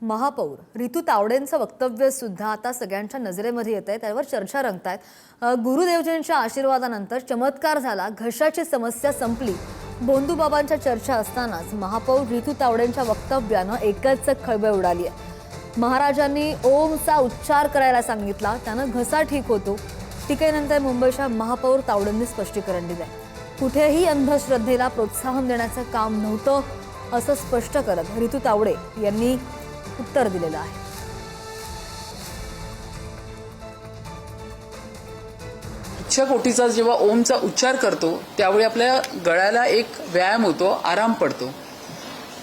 महापौर रितू तावडेंचं वक्तव्य सुद्धा आता सगळ्यांच्या नजरेमध्ये येत आहे, त्यावर चर्चा रंगतायत। गुरुदेवजींच्या आशीर्वादानंतर चमत्कार झाला, घशाची समस्या संपली, बोंदूबाबांच्या चर्चा असतानाच महापौर रितू तावडेंच्या वक्तव्यानं एकच खळबळ उडाली आहे। महाराजांनी ओमचा उच्चार करायला सांगितला, त्यानं घसा ठीक होतो। टीकेनंतर मुंबईच्या महापौर तावडेंनी स्पष्टीकरण दिलंय। कुठेही अंधश्रद्धेला प्रोत्साहन देण्याचं काम नव्हतं असं स्पष्ट करत रितू तावडे यांनी उत्तर दिलेलं आहे। इच्छाकोटीचा जेव्हा ओमचा उच्चार करतो त्यावेळी आपल्या गळ्याला एक व्यायाम होतो, आराम पडतो।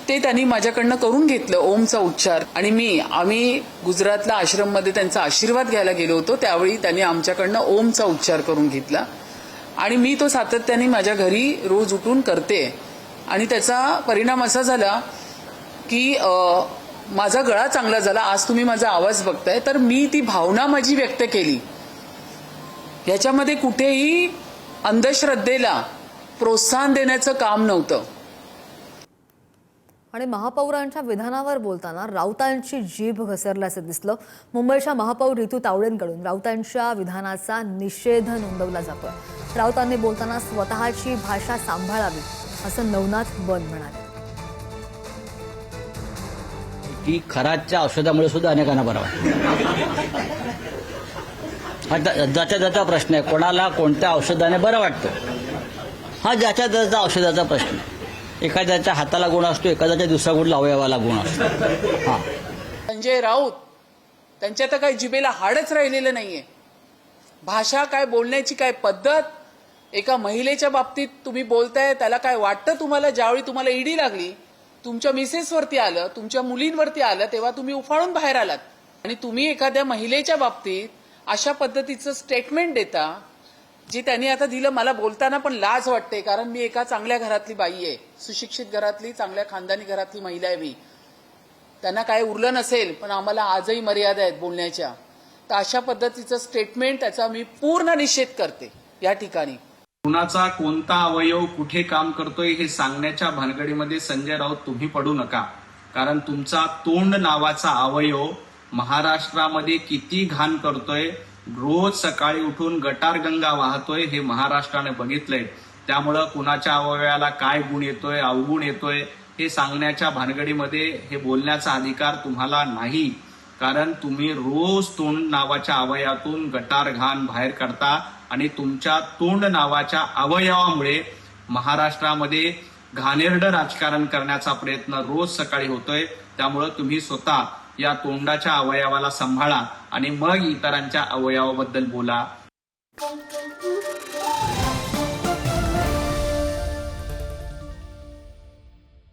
ते त्यांनी माझ्याकडनं करून घेतलं ओमचा उच्चार। आणि आम्ही गुजरातला आश्रममध्ये त्यांचा आशीर्वाद घ्यायला गेलो होतो, त्यावेळी त्यांनी आमच्याकडनं ओमचा उच्चार करून घेतला आणि मी तो सातत्याने माझ्या घरी रोज उठून करते। आणि त्याचा परिणाम असा झाला की माझा गळा चांगला झाला। आज तुम्ही माझा आवाज बघताय, तर मी ती भावना माझी व्यक्त केली। याच्यामध्ये कुठेही अंधश्रद्धेला प्रोत्साहन देण्याचं काम नव्हतं। आणि महापौरांच्या विधानावर बोलताना राऊतांची जीभ घसरल्याचं दिसलं। मुंबईच्या महापौर रितू तावडेंकडून राऊतांच्या विधानाचा निषेध नोंदवला जातोय। राऊतांनी बोलताना स्वतःची भाषा सांभाळावी असं नवनाथ बन म्हणाले की खराच्या औषधामुळे सुद्धा अनेकांना बरं वाटतं। हा ज्याच्या त्याचा प्रश्न आहे, कोणाला कोणत्या औषधाने बरं वाटतं हा ज्याच्या त्याचा औषधाचा प्रश्न आहे। एखाद्याच्या हाताला गुण असतो, एखाद्याच्या दुसऱ्या कुठल्या अवयवाला गुण असतो। हा संजय राऊत त्यांच्या तर काही जिभेला हाडच राहिलेलं नाहीये। भाषा काय, बोलण्याची काय पद्धत, एका महिलेच्या बाबतीत तुम्ही बोलताय त्याला काय वाटतं तुम्हाला? ज्यावेळी तुम्हाला ईडी लागली, तुमच्या मिसेसवरती आलं, तुमच्या मुलींवरती आलं, तेव्हा तुम्ही उफाळून बाहेर आलात। आणि तुम्ही एखाद्या महिलेच्या बाबतीत अशा पद्धतीचं स्टेटमेंट देता जे त्यांनी आता दिलं। मला बोलताना पण लाज वाटते, कारण मी एका चांगल्या घरातली बाई आहे, सुशिक्षित घरातली, चांगल्या खानदानी घरातली महिला आहे मी। त्यांना काय उरलं नसेल, पण आम्हाला आजही मर्यादा आहेत बोलण्याच्या। तर अशा पद्धतीचं स्टेटमेंट, त्याचा मी पूर्ण निषेध करते या ठिकाणी। कुणाचा कोणता अवयव कुठे काम करतोय हे सांगण्याच्या भानगडीमध्ये संजय राऊत तुम्ही पडू नका, कारण तुमचा तोंड नावाचा अवयव महाराष्ट्रामध्ये किती घाण करतोय, रोज सकाळी उठून गटारगंगा वाहतोय हे महाराष्ट्राने बघितलंय। त्यामुळं कुणाच्या अवयवाला काय गुण येतोय, अवगुण येतोय हे सांगण्याच्या भानगडीमध्ये हे बोलण्याचा अधिकार तुम्हाला नाही, कारण तुम्ही रोज तोंड नावाच्या अवयवातून गटार घाण बाहेर काढता आणि तुमच्या तोंड नावाच्या अवयवामुळे महाराष्ट्रामध्ये घाणेरडं राजकारण करण्याचा प्रयत्न रोज सकाळी होतोय। त्यामुळं तुम्ही स्वतः या तोंडाच्या अवयवाला सांभाळा आणि मग इतरांच्या अवयवाबद्दल बोला।